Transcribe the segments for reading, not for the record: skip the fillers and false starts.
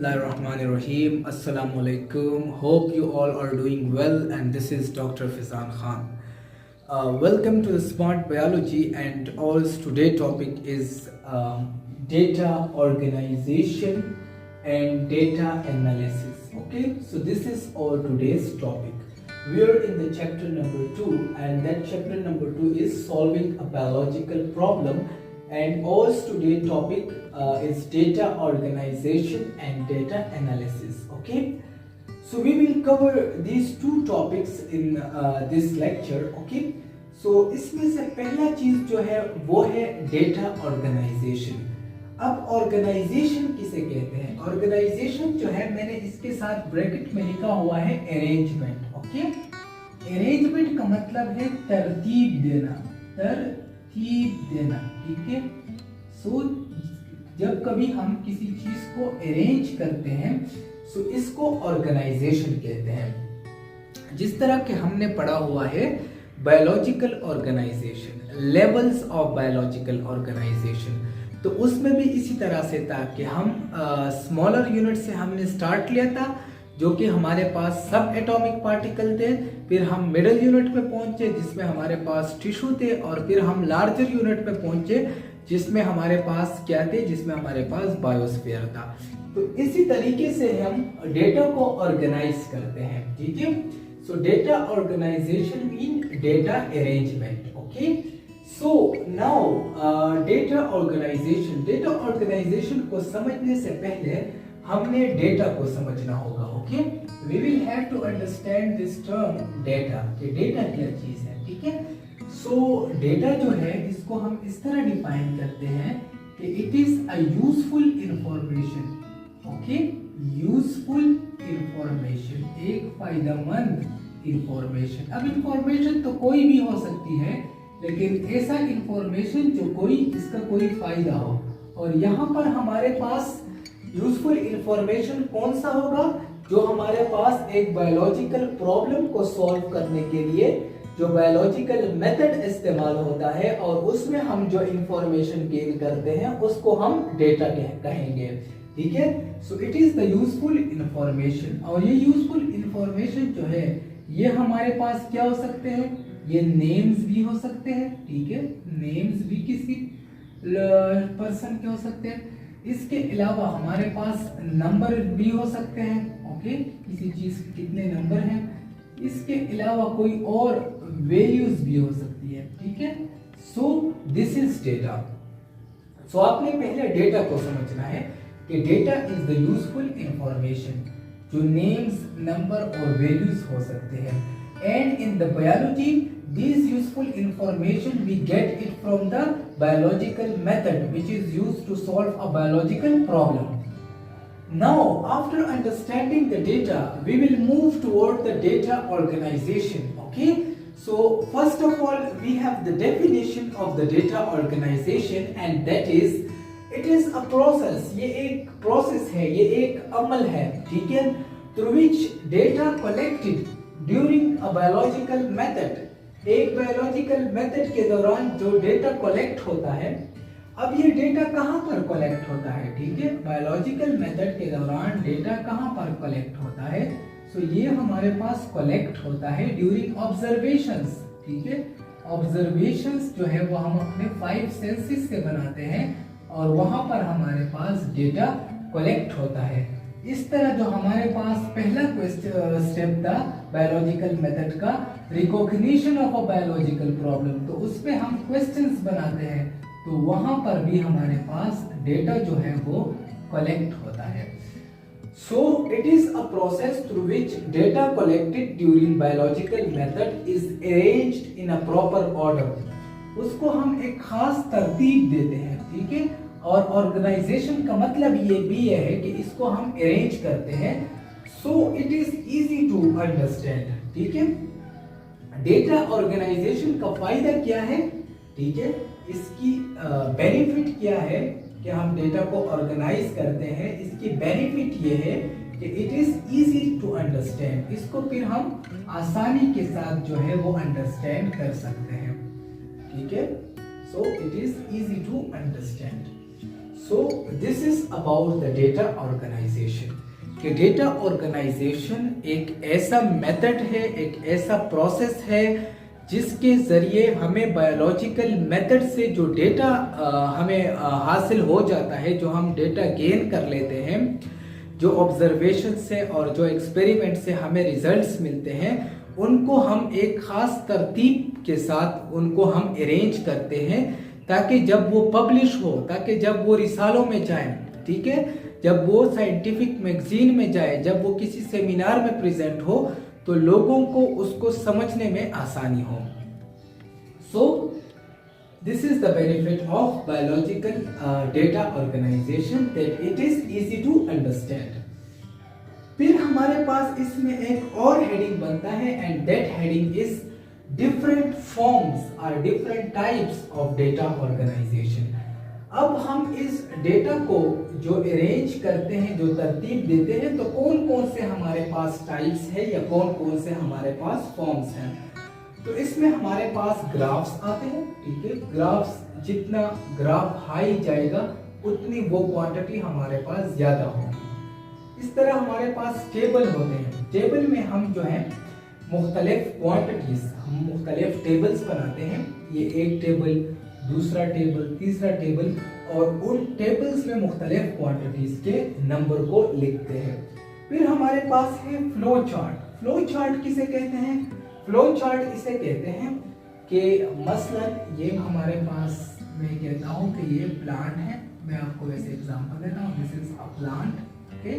Bismillahirrahmanirrahim. Assalamu alaikum. Hope you all are doing well, and this is Dr. Fizan Khan. Welcome to the Smart Biology, and ours today topic is data organization and data analysis. Okay, so this is our today's topic. We are in the chapter number 2, and that chapter number 2 is solving a biological problem. And ours today topic is data organization and data analysis. Okay, so we will cover these two topics in this lecture. Okay, so इसमें से पहला चीज जो है वो है data organisation. अब organisation किसे कहते हैं? ऑर्गेनाइजेशन जो है मैंने इसके साथ ब्रैकेट में लिखा हुआ है अरेंजमेंट. ओके, अरेंजमेंट का मतलब है तरतीब देना, ठीक है. सो जब कभी हम किसी चीज को अरेंज करते हैं सो इसको ऑर्गेनाइजेशन कहते हैं. जिस तरह के हमने पढ़ा हुआ है biological organisation, levels of biological organisation, तो उसमें भी इसी तरह से था कि हम स्मॉलर यूनिट से हमने स्टार्ट लिया था जो कि हमारे पास सब एटॉमिक पार्टिकल थे. फिर हम मिडिल यूनिट में पहुंचे जिसमें हमारे पास टिश्यू थे, और फिर हम लार्जर यूनिट में पहुंचे जिसमें हमारे पास क्या थे, जिसमें हमारे पास बायोस्फीयर था. तो इसी तरीके से हम डेटा को ऑर्गेनाइज करते हैं. ठीक है, so data organisation mean data arrangement. Okay, so now data organisation को समझने से पहले हमने डेटा को समझना होगा. Okay, we will have to understand this term data, कि डेटा क्या चीज है. ठीक है, सो डेटा जो है इसको हम इस तरह डिफाइन करते हैं कि it is a useful information. Okay, useful information, एक फायदेमंद इंफॉर्मेशन. अब इंफॉर्मेशन तो कोई भी हो सकती है, लेकिन ऐसा इंफॉर्मेशन जो इसका कोई फायदा हो. और यहाँ पर हमारे पास यूजफुल इंफॉर्मेशन कौन सा होगा? जो हमारे पास एक बायोलॉजिकल प्रॉब्लम को सॉल्व करने के लिए जो बायोलॉजिकल मेथड इस्तेमाल होता है और उसमें हम जो इंफॉर्मेशन गेन करते हैं उसको हम डेटा कहेंगे. ठीक है, so it is the useful information. और ये यूजफुल इंफॉर्मेशन जो है ये हमारे पास क्या हो सकते हैं? ये नेम्स भी हो सकते हैं. ठीक है, नेम्स भी किसी पर्सन के हो सकते हैं. इसके अलावा हमारे पास नंबर भी हो सकते हैं. ओके, किसी चीज के कितने नंबर हैं. इसके अलावा कोई और वैल्यूज भी हो सकती है. ठीक है, सो दिस इज डेटा. सो आपने पहले डेटा को समझना है कि data is the useful information, जो नेम्स, नंबर और वैल्यूज हो सकते हैं. And in the biology this useful information we get it from the biological method which is used to solve a biological problem. Now after understanding the data we will move toward the data organization. Okay, so first of all we have the definition of the data organization, and that is it is a process. ये एक process है, ये एक अमल है. ठीक है, through which data collected during a biological method, एक biological method के दौरान जो डेटा कलेक्ट होता है. अब ये डेटा कहाँ पर कलेक्ट होता है? ठीक है, बायोलॉजिकल मेथड के दौरान डेटा कहाँ पर कलेक्ट होता है? सो ये हमारे पास कलेक्ट होता है ड्यूरिंग ऑब्जर्वेशंस. ठीक है, ऑब्जर्वेशंस जो है वो हम अपने 5 सेंसेस से बनाते हैं और वहां पर हमारे पास डेटा कलेक्ट होता है. इस तरह जो हमारे पास पहला स्टेप था बायोलॉजिकल मेथड का, recognition of a biological problem, तो उसमें हम क्वेश्चंस बनाते हैं. तो वहां पर भी हमारे पास डेटा जो है वो कलेक्ट होता है. So it is a process through which data collected during biological method is arranged in a proper order. उसको हम एक खास तरतीब देते हैं. ठीक है, और ऑर्गेनाइजेशन का मतलब ये भी है कि इसको हम अरेंज करते हैं so it is easy to understand. ठीक है, डेटा ऑर्गेनाइजेशन का फायदा क्या है? ठीक है, इसकी बेनिफिट क्या है कि हम डेटा को ऑर्गेनाइज करते हैं. इसकी बेनिफिट ये है कि it is easy to understand. इसको फिर हम आसानी के साथ जो है वो अंडरस्टैंड कर सकते हैं. ठीक है, so it is easy to understand. So this is about the data organisation. कि डेटा ऑर्गेनाइजेशन एक ऐसा मेथड है, एक ऐसा प्रोसेस है जिसके ज़रिए हमें बायोलॉजिकल मेथड से जो डेटा हमें हासिल हो जाता है, जो हम डेटा गेन कर लेते हैं, जो ऑब्जर्वेशन से और जो एक्सपेरिमेंट से हमें रिजल्ट्स मिलते हैं, उनको हम एक ख़ास तरतीब के साथ उनको हम अरेंज करते हैं ताकि जब वो पब्लिश हो, ताकि जब वो रिसालों में जाए, ठीक है, जब वो साइंटिफिक मैगजीन में जाए, जब वो किसी सेमिनार में प्रेजेंट हो, तो लोगों को उसको समझने में आसानी हो। So this is the benefit of biological data organisation, that it is easy to understand. फिर हमारे पास इसमें एक और हेडिंग बनता है, and that heading is different forms और different types of data organisation. अब हम इस डेटा को जो अरेंज करते हैं, जो तरतीब देते हैं, तो कौन कौन से हमारे पास टाइप्स है या कौन कौन से हमारे पास फॉर्म्स हैं। तो इसमें हमारे पास ग्राफ्स आते हैं, ठीक है। ग्राफ्स, जितना ग्राफ हाई जाएगा उतनी वो क्वांटिटी हमारे पास ज्यादा होगी। इस तरह हमारे पास टेबल होते हैं। टेबल में हम जो है मुख्तलिफ क्वांटिटीज, हम मुख्तलिफ टेबल्स बनाते हैं। ये एक टेबल, दूसरा टेबल, तीसरा टेबल, और उन टेबल्स में मुख्तलिफ क्वांटिटीज के नंबर को लिखते हैं। फिर हमारे पास है फ्लो चार्ट। फ्लो चार्ट किसे कहते हैं? फ्लो चार्ट इसे कहते हैं कि मसलन ये हमारे पास, मैं कहता हूँ कि ये प्लांट है, मैं आपको वैसे एग्जांपल देता हूँ। This is a plant, okay,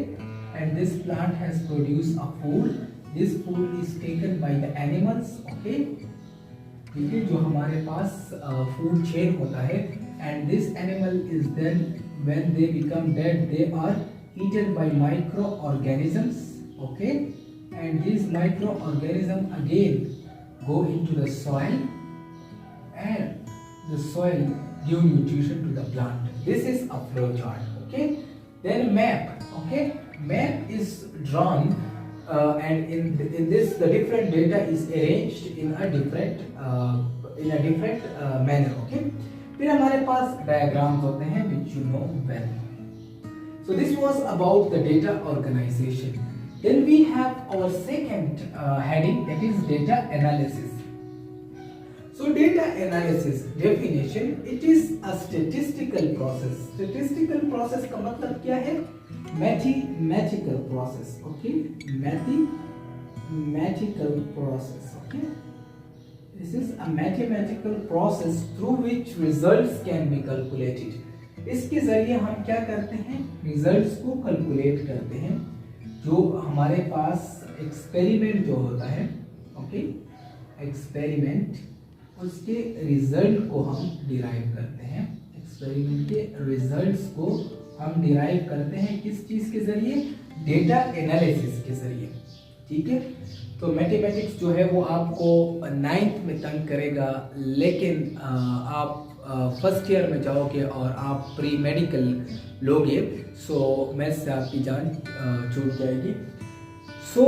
and this plant has produce a food, this food is taken by the animals, okay, ठीक है, जो हमारे पास फूड चेन होता है, and this animal is then when they become dead they are eaten by micro organisms, okay, and this micro organism again go into the soil and the soil give nutrition to the plant. This is a flow chart, okay. Then map, okay, map is drawn and in this the different data is arranged in a different manner, okay. फिर हमारे पास diagrams होते हैं which you know well. So this was about the data organization. Then we have our second heading, that is data analysis. So data analysis definition, it is a statistical process. Statistical process का मतलब क्या है? Mathematical process, okay? Mathematical process, okay? This is a mathematical process through which results can be calculated. इसके जरिए हम क्या करते हैं? Results को calculate करते हैं। जो हमारे पास एक्सपेरिमेंट जो होता है, okay? एक्सपेरिमेंट, उसके रिजल्ट को हम डिराइव करते हैं। एक्सपेरिमेंट के रिजल्ट्स को हम डिराइव करते हैं किस चीज़ के जरिए? डेटा एनालिसिस के जरिए, ठीक है। तो मैथमेटिक्स जो है वो आपको 9th में तंग करेगा, लेकिन आप फर्स्ट ईयर में जाओगे और आप प्री मेडिकल लोगे, सो मैथ्स से आपकी जान छूट जाएगी। सो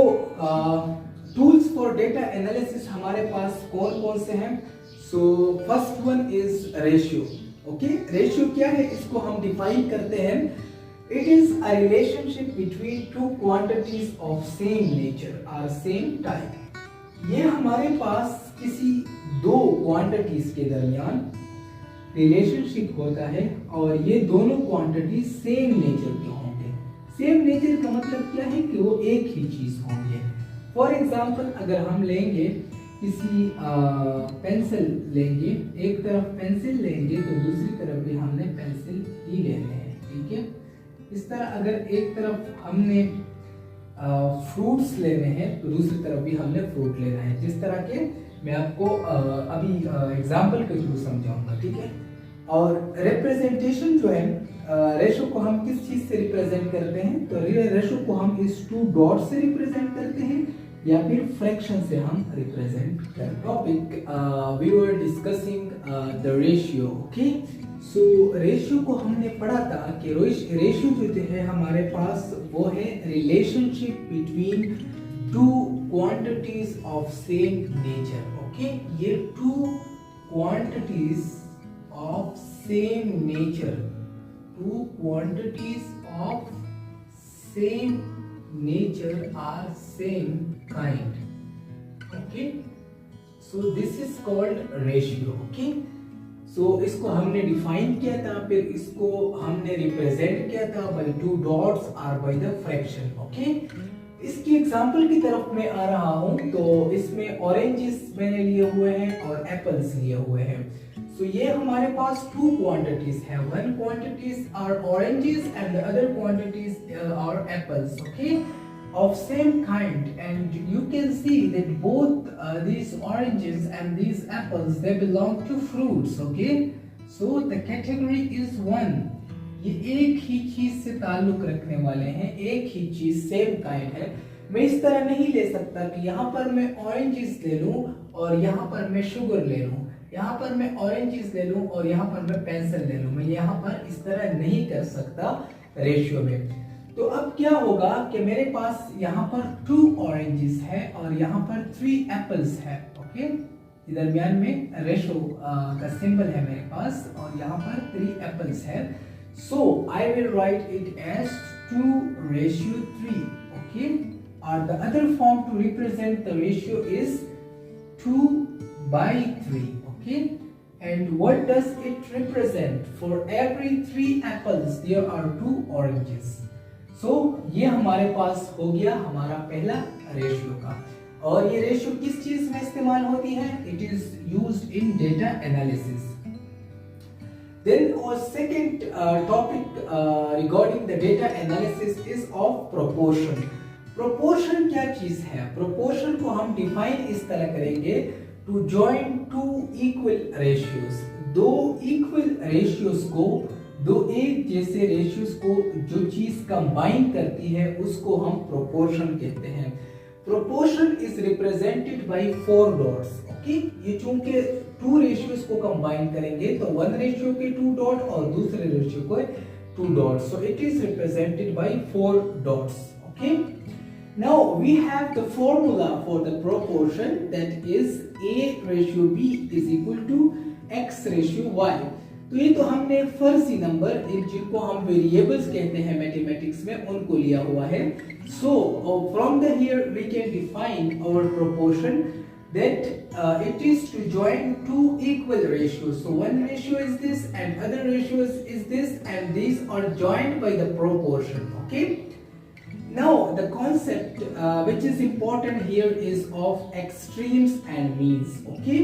टूल्स फॉर डेटा एनालिसिस हमारे पास कौन कौन से हैं? So first one is ratio, okay. Ratio क्या है? इसको हम डिफाइन करते हैं, it is a relationship between two quantities of same nature और सेम टाइप। ये हमारे पास किसी दो क्वांटिटीज के दरमियान रिलेशनशिप होता है और ये दोनों क्वांटिटी सेम नेचर के होंगे। सेम नेचर का मतलब क्या है? कि वो एक ही चीज होंगे। फॉर एग्जाम्पल, अगर हम लेंगे किसी पेंसिल लेंगे, एक तरफ पेंसिल लेंगे तो दूसरी तरफ भी हमने पेंसिल ही लेने हैं, ठीक है। इस तरह अगर एक तरफ हमने फ्रूट्स लेने हैं तो दूसरी तरफ भी हमने फ्रूट लेना है। जिस तरह के मैं आपको अभी एग्जाम्पल के थ्रू समझाऊंगा, ठीक है। और रिप्रेजेंटेशन जो है, रेशो को हम किस चीज से रिप्रेजेंट करते हैं? तो रेशो को हम इस टू डॉट से रिप्रेजेंट करते हैं या फिर फ्रैक्शन से हम रिप्रेजेंट करते हैं। Topic we were discussing the ratio, okay. So ratio को हमने पढ़ा था कि रेशियो जो है हमारे पास वो है relationship between two quantities of same nature, okay. ये two quantities of same nature two quantities of same nature are same kind. Okay, so this is called ratio. Okay, so इसको हमने डिफाइन किया था, फिर इसको हमने रिप्रेजेंट किया था बाय टू डॉट्स और बाय द फ्रैक्शन. ओके, इसकी एग्जांपल की तरफ मैं आ रहा हूं. तो इसमें ऑरेंजेस मैंने लिए हुए हैं और एप्पल्स लिए हुए हैं. सो ये हमारे पास टू क्वांटिटीज है. One quantities are oranges and the other quantities are apples. Okay, of same kind, and you can see that both these oranges and these apples, they belong to fruits. Okay, so the category is one. ये एक ही चीज से ताल्लुक रखने वाले हैं, एक ही चीज सेम काइंड है. मैं इस तरह नहीं ले सकता कि यहाँ पर मैं ऑरेंजेस ले लूं और यहाँ पर मैं शुगर ले लूं, यहाँ पर मैं ऑरेंजेस ले लूं और यहाँ पर मैं पेंसिल ले लूं. मैं यहाँ पर इस तरह नहीं कर सकता रेशियो में. तो अब क्या होगा कि मेरे पास यहाँ पर 2 ऑरेंजेस है और यहाँ पर 3 एप्पल्स है. ओके, दरमियान में रेशो का सिंबल है मेरे पास और यहाँ पर 3 एप्पल्स है. So I will write it as 2:3. Okay, और the other form to represent the ratio is 2/3. Okay, and what does it represent? For every 3 apples there are 2 oranges. सो ये हमारे पास हो गया हमारा पहला रेशियो का. और ये रेशियो किस चीज में इस्तेमाल होती है? It is used in data analysis. Then और second topic regarding the data analysis is of proportion. Proportion क्या चीज है? प्रोपोर्शन को हम डिफाइन इस तरह करेंगे, to join two equal ratios. दो इक्वल रेशियोज को, दो एक जैसे रेशियोज को जो चीज कंबाइन करती है उसको हम प्रोपोर्शन कहते हैं. Proportion is represented by 4 dots. Okay, ये चूंकि 2 रेशियोज को कंबाइन करेंगे तो 1 रेशियो के 2 डॉट और दूसरे रेशियो को 2 dot. So it is represented by 4 dots. Okay, now we have the formula for the proportion, that is A/B is equal to X/Y. तो ये तो हमने फर्जी नंबर, जिनको हम वेरिएबल्स कहते हैं मैथमेटिक्स में, उनको लिया हुआ है. So from the here we can define our proportion that it is to join 2 equal ratios. So one ratio is this and other ratio is this, and these are joined by the proportion. Okay, now the concept which is important here is of extremes and means. Okay,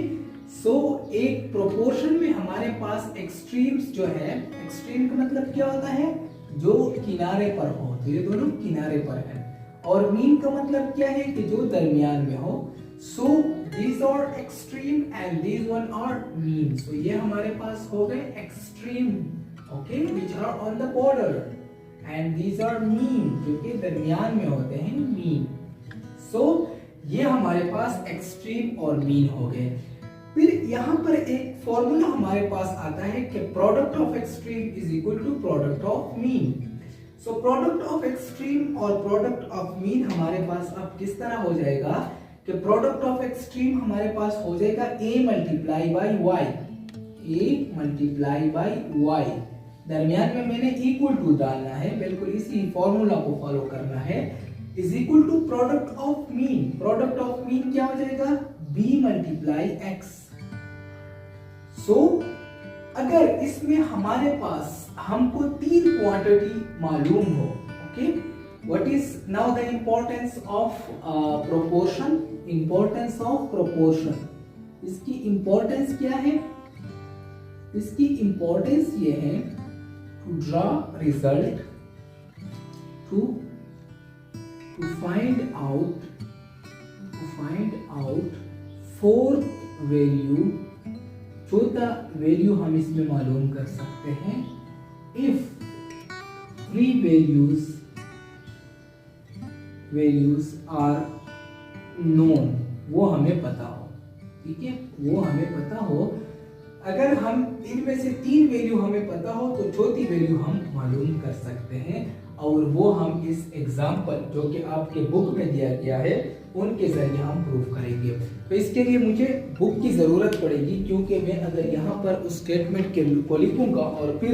सो एक proportion में हमारे पास extremes जो है, extreme का मतलब क्या होता है? जो किनारे पर हो. तो ये दोनों किनारे पर है. और मीन का मतलब क्या है? कि जो दरमियान में हो. So these are extreme and these one are mean. So ये हमारे पास हो गए extreme, okay, which are on the border, and these are mean, जो कि दरमियान में होते हैं, मीन. सो ये हमारे पास एक्सट्रीम और मीन हो गए. फिर यहाँ पर एक फॉर्मूला हमारे पास आता है कि product of extreme is equal to product of mean. So product of extreme और प्रोडक्ट ऑफ मीन हमारे पास अब किस तरह हो जाएगा कि प्रोडक्ट ऑफ एक्सट्रीम हमारे पास हो जाएगा A multiply by Y. A multiply by Y. दरमियान में मैंने इक्वल टू डालना है, बिल्कुल इसी फॉर्मूला को फॉलो करना है. Is equal to product of mean. Product of mean क्या हो जाएगा? B multiply X. सो अगर इसमें हमारे पास हमको 3 क्वांटिटी मालूम हो, okay, what is now the importance of proportion? Importance of proportion, इसकी इंपॉर्टेंस क्या है? इसकी इंपॉर्टेंस ये है to draw result, to find out 4 value. चौथा वैल्यू हम इसमें मालूम कर सकते हैं इफ 3 वैल्यूज आर नोन. वो हमें पता हो, ठीक है, वो हमें पता हो. अगर हम इनमें से 3 वैल्यू हमें पता हो तो चौथी वैल्यू हम मालूम कर सकते हैं, और वो हम इस एग्जाम्पल जो कि आपके बुक में दिया गया है उनके जरिए हम प्रूव करेंगे. तो इसके लिए मुझे बुक की ज़रूरत पड़ेगी, क्योंकि मैं अगर यहाँ पर उस स्टेटमेंट को लिखूंगा और फिर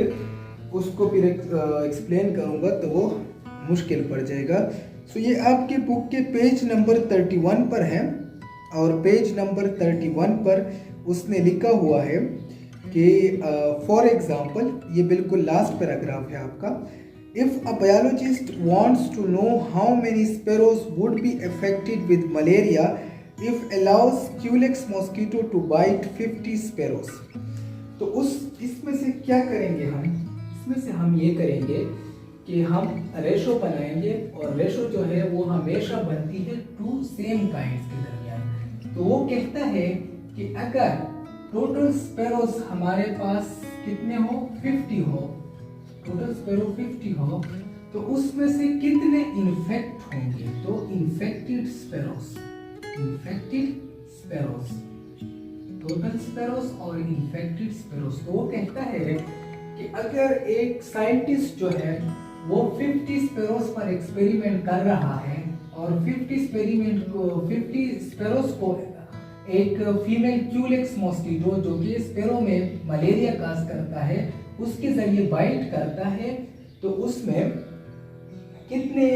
उसको फिर एक्सप्लेन करूँगा तो वो मुश्किल पड़ जाएगा। सो ये आपके बुक के पेज नंबर 31 पर है और पेज नंबर 31 पर उसने लिखा हुआ है कि फॉर एग्जाम्पल, ये बिल्कुल लास्ट पैराग्राफ है आपका, if a biologist wants to know how many sparrows would be affected with malaria if allows Culex mosquito to bite 50 sparrows. तो इसमें से क्या करेंगे हम, इसमें से हम ये करेंगे कि हम रेशो बनाएंगे और रेशो जो है वो हमेशा बनती है टू सेम काइंड्स के दरमियान। तो वो कहता है कि अगर टोटल स्पैरोज हमारे पास कितने हो, 50 हो, टोटल स्पैरो 50 हो, तो उसमें से कितने इन्फेक्ट होंगे, तो इन्फेक्टेड स्पैरोज, टोटल स्पैरोज और इन्फेक्टेड स्पैरोज। तो वो कहता है कि अगर एक साइंटिस्ट जो है वो 50 स्पैरोज पर एक्सपेरिमेंट कर रहा है और 50 स्पैरोज को एक फीमेल क्यूलेक्स मॉस्किटो जो कि स्पैरो में मलेरिया काज करता है उसके जरिए बाइट करता है, तो उसमें कितने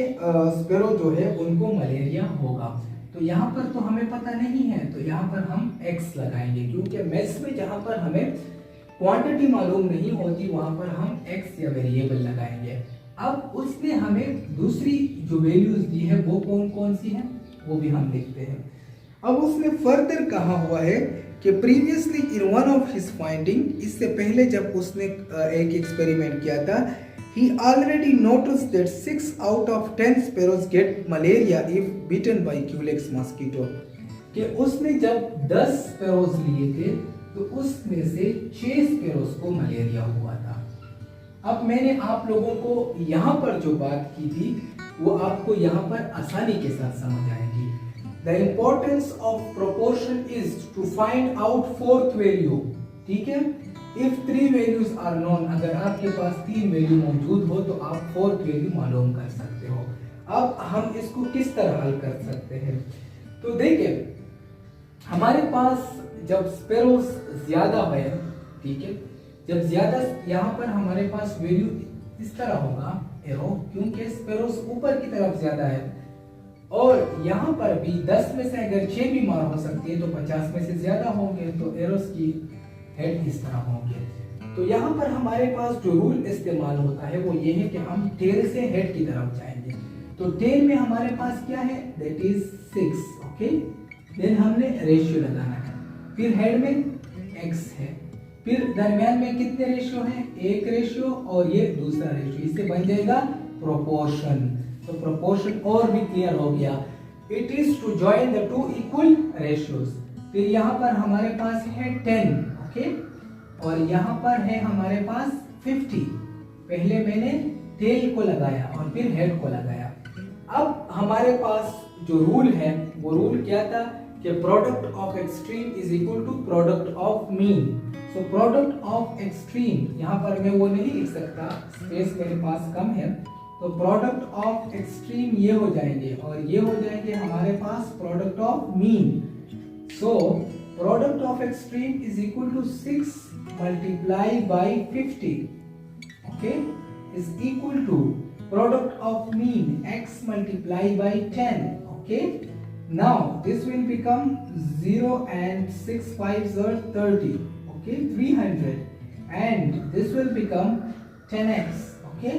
स्पैरो जो है उनको मलेरिया होगा। तो यहाँ पर तो हमें पता नहीं है, तो यहाँ पर हम x लगाएंगे, क्योंकि मैथ्स में जहाँ पर हमें क्वांटिटी मालूम नहीं होती वहाँ पर हम x या वेरिएबल लगाएंगे। अब उसने हमें दूसरी जो वैल्यूज दी है वो कौन कौन सी है वो भी हम लिखते हैं। अब उसने फर्दर कहा हुआ है कि previously in one of his finding, इससे पहले जब उसने एक एक्सपेरिमेंट किया था, he already noticed that 6 out of 10 sparrows get malaria if bitten by Culex mosquito। कि उसने जब 10 स्पैरोज लिए थे तो उसमें से 6 स्पैरोज को मलेरिया हुआ था। अब मैंने आप लोगों को यहाँ पर जो बात की थी वो आपको यहाँ पर आसानी के साथ समझ आएगी। The importance of proportion is to find out fourth value, ठीक है। If 3 values are known, अगर आपके पास 3 वैल्यू मौजूद हो तो आप फोर्थ वैल्यू मालूम कर सकते हो। अब हम इसको किस तरह हल कर सकते हैं, तो देखिए हमारे पास जब स्पैरोज ज्यादा है, ठीक है, जब ज्यादा यहाँ पर हमारे पास वैल्यू इस तरह होगा एरो, क्योंकि स्पैरोज ऊपर की तरफ ज्यादा है और यहाँ पर भी 10 में से अगर 6 बीमार हो सकती है तो 50 में से ज्यादा होंगे, तो एरोस की हेड इस तरह होंगे। तो यहाँ पर हमारे पास जो रूल इस्तेमाल होता है वो ये है कि हम टेल से हेड की तरफ जाएंगे। तो टेल में हमारे पास क्या है, दैट इज 6, ओके। देन हमने रेशियो लगाना है, फिर हेड में x है, फिर दरमियान में कितने रेशियो हैं, एक रेशियो और ये दूसरा रेशियो, इससे बन जाएगा प्रोपोर्शन। तो प्रोपोर्शन और भी क्लियर हो गया। It is to join the two equal ratios. फिर यहाँ पर हमारे पास है 10, ओके, और यहाँ पर है हमारे पास 50। पहले मैंने टेल को लगाया और फिर हेड को लगाया। अब हमारे पास जो रूल है वो रूल क्या था कि product of extreme is equal to product of mean. So product of extreme, यहाँ पर मैं वो नहीं लिख सकता, स्पेस मेरे पास कम है, तो प्रोडक्ट ऑफ एक्सट्रीम ये हो जाएंगे और ये हो जाएंगे हमारे पास product of mean. So product of extreme is equal to 6 multiply by 50, okay, is equal to product of mean x multiply by 10, okay. Now this will become 0 and 6 5s are 30, okay, 300, and this will become 10x, okay,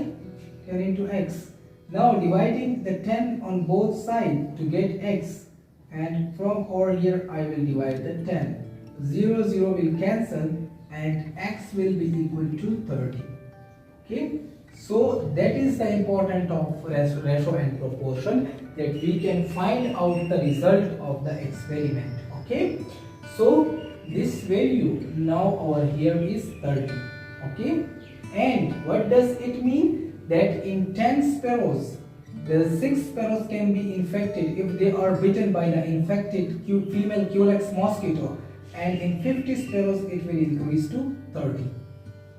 10 into x. Now dividing the 10 on both sides to get x, and from over here I will divide the 10. 0 0 will cancel and x will be equal to 30, okay. So that is the importance of ratio and proportion, that we can find out the result of the experiment, okay. So this value now over here is 30, okay. And what does it mean? That in 10 sparrows, the 6 sparrows can be infected if they are bitten by the infected female Culex mosquito, and in 50 sparrows it will increase to 30.